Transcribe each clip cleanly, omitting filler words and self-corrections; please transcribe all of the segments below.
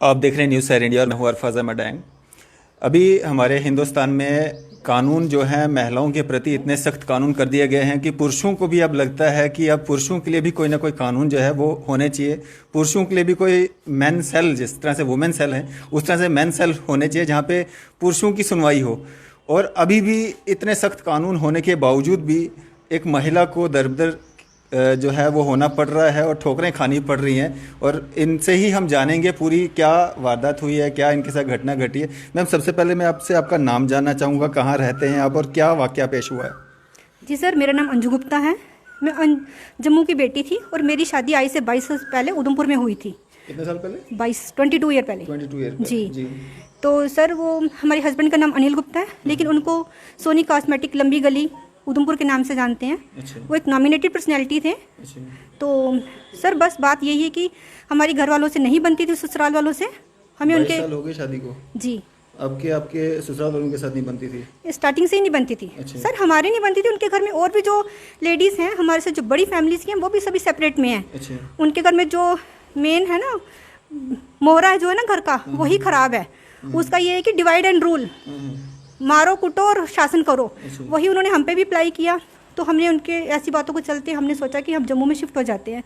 आप देख रहे हैं न्यूज़ सैर इंडिया और मैं हूं अरफाज़ अहमद डैंग। अभी हमारे हिंदुस्तान में कानून जो है महिलाओं के प्रति इतने सख्त कानून कर दिए गए हैं कि पुरुषों को भी अब लगता है कि अब पुरुषों के लिए भी कोई ना कोई कानून जो है वो होने चाहिए। पुरुषों के लिए भी कोई मैन सेल, जिस तरह से वुमेन सेल है उस तरह से मैन सेल होने चाहिए जहाँ पे पुरुषों की सुनवाई हो। और अभी भी इतने सख्त कानून होने के बावजूद भी एक महिला को दर बदर जो है वो होना पड़ रहा है और ठोकरें खानी पड़ रही हैं। और इनसे ही हम जानेंगे पूरी क्या वारदात हुई है, क्या इनके साथ घटना घटी है। मैम, सबसे पहले मैं आपसे आपका नाम जानना चाहूँगा, कहाँ रहते हैं आप और क्या वाकया पेश हुआ है? जी सर, मेरा नाम अंजू गुप्ता है। मैं जम्मू की बेटी थी और मेरी शादी आज से 22 साल पहले उधमपुर में हुई थी। कितने साल पहले? 22 ईयर पहले। 22 ईयर जी। तो सर वो हमारे हस्बैंड का नाम अनिल गुप्ता है, लेकिन उनको सोनी कॉस्मेटिक लंबी गली उधमपुर के नाम से जानते हैं। अच्छा। वो एक नॉमिनेटेड पर्सनैलिटी थे। अच्छा। तो सर बस बात यही है कि हमारी घर वालों से नहीं बनती थी, ससुराल वालों से। हमें उनके 22 साल हो गए शादी को? जी। आपके ससुराल वालों के साथ नहीं बनती थी? स्टार्टिंग से ही नहीं बनती थी। अच्छा। सर हमारे नहीं बनती थी, उनके घर में और भी जो लेडीज़ हैं हमारे से, जो बड़ी फैमिलीज की हैं, वो भी सभी सेपरेट में हैं। अच्छा। उनके घर में जो मेन है ना मोहरा जो है ना घर का, वही खराब है। उसका ये है कि डिवाइड एंड रूल, मारो कुटो और शासन करो, वही उन्होंने हम पे भी अप्लाई किया। तो हमने उनके ऐसी बातों को चलते हमने सोचा कि हम जम्मू में शिफ्ट हो जाते हैं।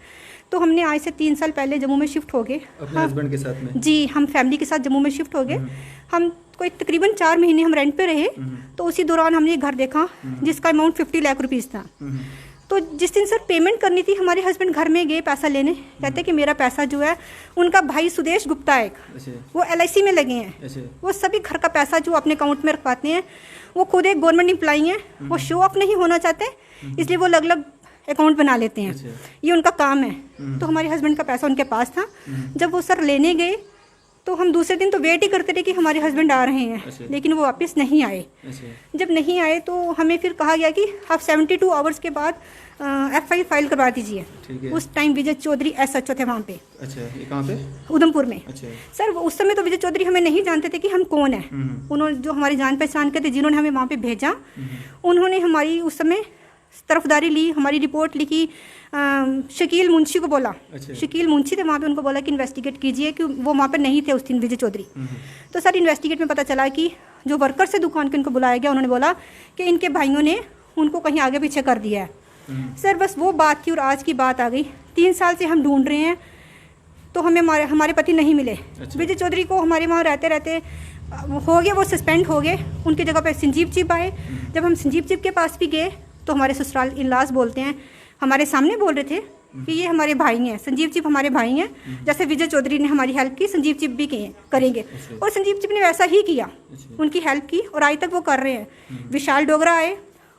तो हमने आज से 3 साल पहले जम्मू में शिफ्ट हो गए अपने हस्बैंड के साथ में? जी, हम फैमिली के साथ जम्मू में शिफ्ट हो गए। हम कोई तकरीबन 4 महीने हम रेंट पे रहे। तो उसी दौरान हमने एक घर देखा जिसका अमाउंट 50 लाख रुपीज़ था। तो जिस दिन सर पेमेंट करनी थी, हमारे हस्बैंड घर में गए पैसा लेने। कहते कि मेरा पैसा जो है, उनका भाई सुदेश गुप्ता है, वो LIC में लगे हैं। वो सभी घर का पैसा जो अपने अकाउंट में रखवाते हैं, वो खुद एक गवर्नमेंट एम्प्लॉई हैं। वो शो ऑफ नहीं होना चाहते, इसलिए वो अलग अलग अकाउंट बना लेते हैं। ये उनका काम है। तो हमारे हस्बैंड का पैसा उनके पास था। जब वो सर लेने गए तो हम दूसरे दिन तो वेट ही करते रहे कि हमारे हस्बैंड आ रहे हैं, लेकिन वो वापस नहीं आए। जब नहीं आए तो हमें फिर कहा गया कि आप 72 आवर्स के बाद FIR फाइल करवा दीजिए। उस टाइम विजय चौधरी SHO थे वहाँ पे। अच्छा, ये कहाँ पे? उधमपुर में। अच्छा। सर उस समय तो विजय चौधरी हमें नहीं जानते थे कि हम कौन है। उन्होंने जो हमारी जान पहचान के थे, जिन्होंने हमें वहाँ पे भेजा, उन्होंने हमारी उस समय तरफदारी ली, हमारी रिपोर्ट लिखी। शकील मुंशी को बोला। अच्छा। शकील मुंशी थे वहाँ पे, उनको बोला कि इन्वेस्टिगेट कीजिए, कि वो वहाँ पे नहीं थे उस दिन विजय चौधरी। तो सर इन्वेस्टिगेट में पता चला कि जो वर्कर से दुकान के उनको बुलाया गया, उन्होंने बोला कि इनके भाइयों ने उनको कहीं आगे पीछे कर दिया है। सर बस वो बात थी और आज की बात आ गई। 3 साल से हम ढूंढ रहे हैं तो हमें हमारे पति नहीं मिले। अच्छा। विजय चौधरी को हमारे वहाँ रहते रहते हो गए, वो सस्पेंड हो गए। उनकी जगह पे संजीव चिप आए। जब हम संजीव चिप के पास भी गए तो हमारे ससुराल इन-लॉज बोलते हैं, हमारे सामने बोल रहे थे कि ये हमारे भाई हैं, संजीव चिप हमारे भाई हैं। जैसे विजय चौधरी ने हमारी हेल्प की, संजीव चिप भी करेंगे। और संजीव चिप ने वैसा ही किया, उनकी हेल्प की और आज तक वो कर रहे हैं। विशाल डोगरा आए,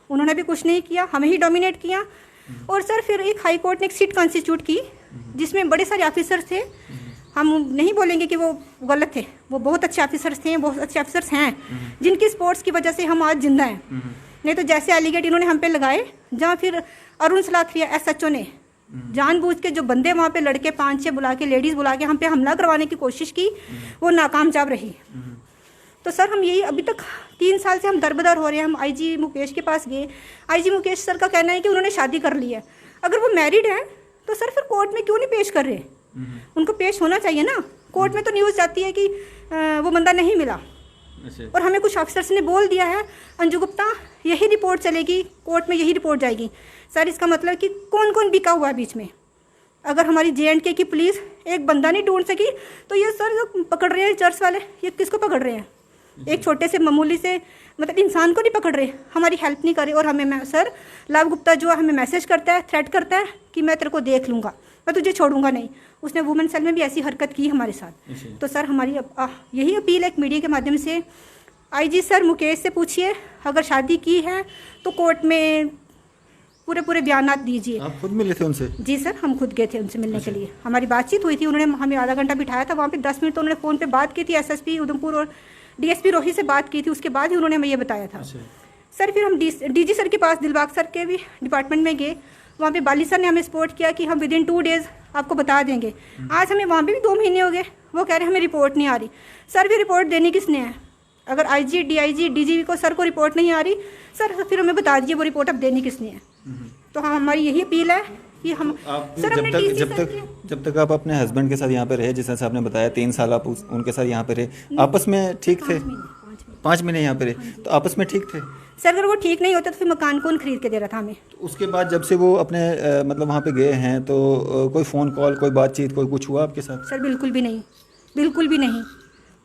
उन्होंने भी कुछ नहीं किया, हमें ही डोमिनेट किया। और सर फिर एक हाई कोर्ट ने एक सीट कॉन्स्टिट्यूट की जिसमें बड़े सारे ऑफिसर्स थे। हम नहीं बोलेंगे कि वो गलत थे, वो बहुत अच्छे ऑफिसर्स थे, बहुत अच्छे ऑफिसर्स हैं, जिनकी स्पोर्ट्स की वजह से हम आज जिंदा हैं। नहीं तो जैसे एलिगेट इन्होंने हम पे लगाए, जहाँ फिर अरुण सलाथिया SHO ने जानबूझ के जो बंदे वहाँ पे लड़के 5-6 बुला के, लेडीज़ बुला के हम पे हमला करवाने की कोशिश की, वो नाकामयाब रही। तो सर हम यही अभी तक 3 साल से हम दरबदर हो रहे हैं। हम IG मुकेश के पास गए। IG मुकेश सर का कहना है कि उन्होंने शादी कर ली है। अगर वो मैरिड है तो सर फिर कोर्ट में क्यों नहीं पेश कर रहे? उनको पेश होना चाहिए ना। कोर्ट में तो न्यूज़ जाती है कि वो बंदा नहीं मिला। और हमें कुछ ऑफिसर्स ने बोल दिया है, अंजू गुप्ता यही रिपोर्ट चलेगी, कोर्ट में यही रिपोर्ट जाएगी। सर इसका मतलब कि कौन कौन बिका हुआ है बीच में। अगर हमारी J&K की पुलिस एक बंदा नहीं ढूंढ सकी तो ये सर जो पकड़ रहे हैं चर्च वाले, ये किसको पकड़ रहे हैं? एक छोटे से मामूली से मतलब इंसान को नहीं पकड़ रहे, हमारी हेल्प नहीं कर रहे। और हमें सर लाभ गुप्ता जो हमें मैसेज करता है, थ्रेट करता है कि मैं तेरे को देख लूँगा, मैं तुझे छोड़ूंगा नहीं। उसने वुमेन सेल में भी ऐसी हरकत की हमारे साथ। तो सर हमारी यही अपील है मीडिया के माध्यम से, IG सर मुकेश से पूछिए, अगर शादी की है तो कोर्ट में पूरे बयानात दीजिए। आप खुद मिले थे उनसे? जी सर, हम खुद गए थे उनसे मिलने के लिए। हमारी बातचीत हुई थी, उन्होंने हमें आधा घंटा बिठाया था वहाँ पे। 10 मिनट तो उन्होंने फ़ोन पे बात की थी। SSP उधमपुर और DSP रोही से बात की थी, उसके बाद ही उन्होंने हमें ये बताया था। सर फिर हम DG सर के पास, दिलबाग सर के भी डिपार्टमेंट में गए। वहाँ पे बाली सर ने हमें सपोर्ट किया कि हम विदिन 2 डेज़ आपको बता देंगे। आज हमें वहाँ पे भी 2 महीने हो गए, वो कह रहे हैं हमें रिपोर्ट नहीं आ रही। सर भी रिपोर्ट देनी किसने है? अगर IG DIG DG को सर को रिपोर्ट नहीं आ रही, सर फिर हमें बता दीजिए वो रिपोर्ट अब देनी किसने है। तो हाँ, हमारी यही अपील है कि हम आप सर हमने TC सर के- जब तक आप अपने हस्बैंड के साथ यहाँ पे रहे, जिस तरह से आपने बताया 3 साल आप उनके साथ यहाँ पे रहे, आपस में ठीक थे? 5 महीने यहाँ पे रहे, तो आपस में ठीक थे? सर अगर वो ठीक नहीं होता तो फिर मकान कौन खरीद के दे रहा था हमें? तो उसके बाद जब से वो अपने मतलब वहाँ पे गए हैं तो कोई फ़ोन कॉल, कोई बातचीत, कोई कुछ हुआ आपके साथ? सर बिल्कुल भी नहीं, बिल्कुल भी नहीं,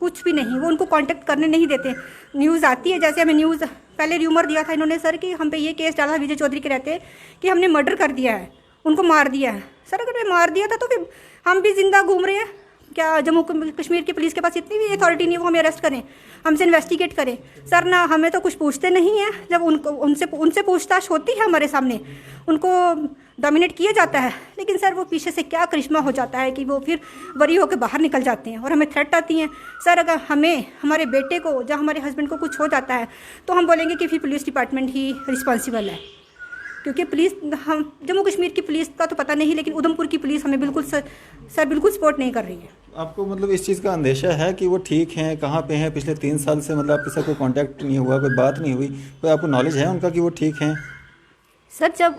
कुछ भी नहीं। वो उनको कांटेक्ट करने नहीं देते। न्यूज़ आती है, जैसे हमें न्यूज़ पहले र्यूमर दिया था इन्होंने सर कि हम पे ये केस डाला विजय चौधरी के रहते कि हमने मर्डर कर दिया है, उनको मार दिया है। सर अगर मैं मार दिया था तो फिर हम भी जिंदा घूम रहे हैं क्या? जम्मू कश्मीर की पुलिस के पास इतनी भी अथॉरिटी नहीं है वो हमें अरेस्ट करें, हमसे इन्वेस्टिगेट करें? सर ना हमें तो कुछ पूछते नहीं हैं। जब उनसे पूछताछ होती है हमारे सामने, उनको डोमिनेट किया जाता है, लेकिन सर वो पीछे से क्या करिश्मा हो जाता है कि वो फिर बरी होकर बाहर निकल जाते हैं और हमें थ्रेट आती हैं। सर अगर हमें हमारे बेटे को या हमारे हस्बैंड को कुछ हो जाता है तो हम बोलेंगे कि फिर पुलिस डिपार्टमेंट ही रिस्पॉन्सिबल है, क्योंकि पुलिस, हम जम्मू कश्मीर की पुलिस का तो पता नहीं, लेकिन उधमपुर की पुलिस हमें बिल्कुल सर बिल्कुल सपोर्ट नहीं कर रही है। आपको मतलब इस चीज़ का अंदेशा है कि वो ठीक हैं, कहाँ पे हैं? पिछले 3 साल से मतलब आपके साथ कोई कांटेक्ट नहीं हुआ, कोई बात नहीं हुई, कोई आपको नॉलेज है उनका कि वो ठीक हैं? सर जब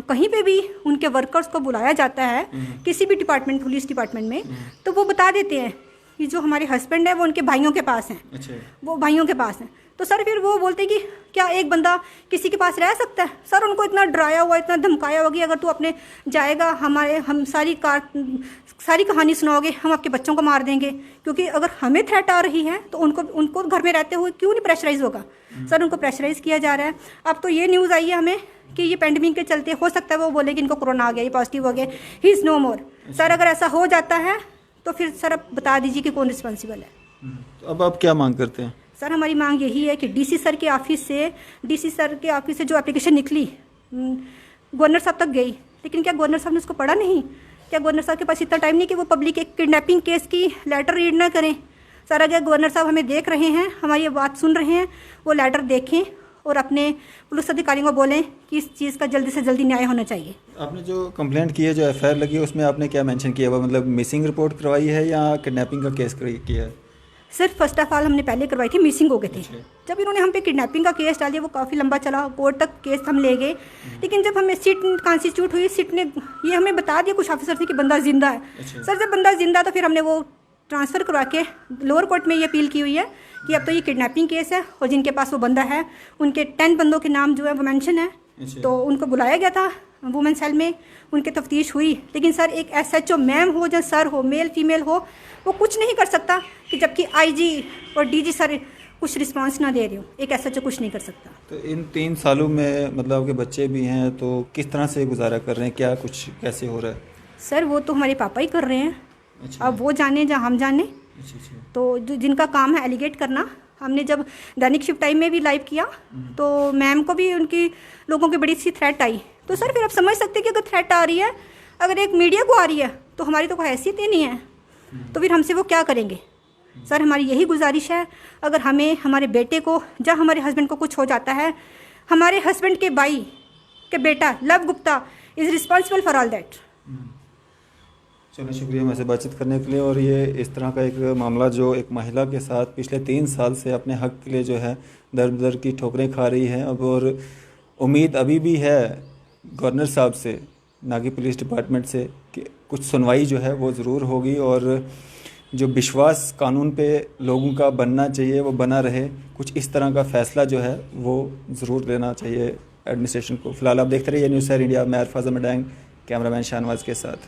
कहीं पे भी उनके वर्कर्स को बुलाया जाता है किसी भी डिपार्टमेंट, पुलिस डिपार्टमेंट में, तो वो बता देते हैं कि जो हमारे हस्बैंड है वो उनके भाइयों के पास हैं। अच्छा। वो भाइयों के पास हैं, तो सर फिर वो बोलते हैं कि क्या एक बंदा किसी के पास रह सकता है? सर उनको इतना डराया हुआ, इतना धमकाया हुआ कि अगर तू अपने जाएगा हम सारी कहानी सुनाओगे, हम आपके बच्चों को मार देंगे। क्योंकि अगर हमें थ्रेट आ रही है तो उनको घर में रहते हुए क्यों नहीं प्रेशराइज होगा? सर उनको प्रेशराइज किया जा रहा है। अब तो ये न्यूज़ आई है हमें कि ये पेंडेमिक के चलते हो सकता है वो बोले कि इनको कोरोना आ गया, ये पॉजिटिव हो गया, he is no more. Sir अगर ऐसा हो जाता है तो फिर सर अब बता दीजिए कि कौन रिस्पॉन्सिबल है? तो अब आप क्या मांग करते हैं? सर हमारी मांग यही है कि डीसी सर के ऑफिस से जो एप्लीकेशन निकली गवर्नर साहब तक गई, लेकिन क्या गवर्नर साहब ने उसको पढ़ा नहीं? क्या गवर्नर साहब के पास इतना टाइम नहीं कि वो पब्लिक एक किडनैपिंग केस की लेटर रीड ना करें? सर अगर गवर्नर साहब हमें देख रहे हैं, हमारी ये बात सुन रहे हैं, वो लेटर देखें और अपने पुलिस अधिकारियों को बोलें कि इस चीज़ का जल्दी से जल्दी न्याय होना चाहिए। आपने जो कंप्लेंट की है, जो एफआईआर लगी है, उसमें आपने क्या मेंशन किया हुआ? मतलब मिसिंग रिपोर्ट करवाई है या किडनैपिंग का केस किया है? सर फर्स्ट ऑफ ऑल हमने पहले करवाई थी, मिसिंग हो गए थे। जब इन्होंने हम पे किडनैपिंग का केस डाल दिया, वो काफ़ी लंबा चला, कोर्ट तक केस हम ले गए, लेकिन जब हमें सीट कॉन्स्टिट्यूट हुई, सीट ने ये हमें बता दिया कुछ ऑफिसर थे कि बंदा जिंदा है। सर जब बंदा जिंदा तो फिर हमने वो ट्रांसफ़र करवा के लोअर कोर्ट में ये अपील की हुई है कि अब तो ये किडनैपिंग केस है और जिनके पास वो बंदा है उनके 10 बंदों के नाम जो है वो मेंशन है। तो उनको बुलाया गया था वुमेन सेल में, उनकी तफ्तीश हुई, लेकिन सर एक SHO मैम हो या सर हो, मेल फीमेल हो, वो कुछ नहीं कर सकता कि जबकि IG और DG सर कुछ रिस्पांस ना दे रहे हो, एक SHO कुछ नहीं कर सकता। तो इन 3 सालों में मतलब आपके बच्चे भी हैं, तो किस तरह से गुजारा कर रहे हैं? क्या कुछ कैसे हो रहा है? सर वो तो हमारे पापा ही कर रहे हैं। अच्छा। अब वो जाने या हम जाने। अच्छा। तो जिनका काम है एलिगेट करना, हमने जब दैनिक शिफ्ट टाइम में भी लाइव किया तो मैम को भी उनकी लोगों की बड़ी सी थ्रेट आई। तो सर फिर आप समझ सकते हैं कि अगर थ्रेट आ रही है, अगर एक मीडिया को आ रही है, तो हमारी तो कोई हैसियत ही नहीं है, तो फिर हमसे वो क्या करेंगे? सर हमारी यही गुजारिश है, अगर हमें हमारे बेटे को या हमारे हस्बैंड को कुछ हो जाता है, हमारे हस्बैंड के भाई के बेटा love Gupta is responsible for all that. चलो शुक्रिया हमसे बातचीत करने के लिए। और ये इस तरह का एक मामला जो एक महिला के साथ पिछले 3 साल से अपने हक के लिए जो है दर दर की ठोकरें खा रही है। अब और उम्मीद अभी भी है गवर्नर साहब से, ना कि पुलिस डिपार्टमेंट से, कि कुछ सुनवाई जो है वो ज़रूर होगी और जो विश्वास कानून पे लोगों का बनना चाहिए वो बना रहे। कुछ इस तरह का फ़ैसला जो है वो ज़रूर लेना चाहिए एडमिनिस्ट्रेशन को। फिलहाल आप देखते रहिए न्यूज़ सर इंडिया। मैं अरफाज़ मडैंग, कैमरामैन शाहनवाज के साथ।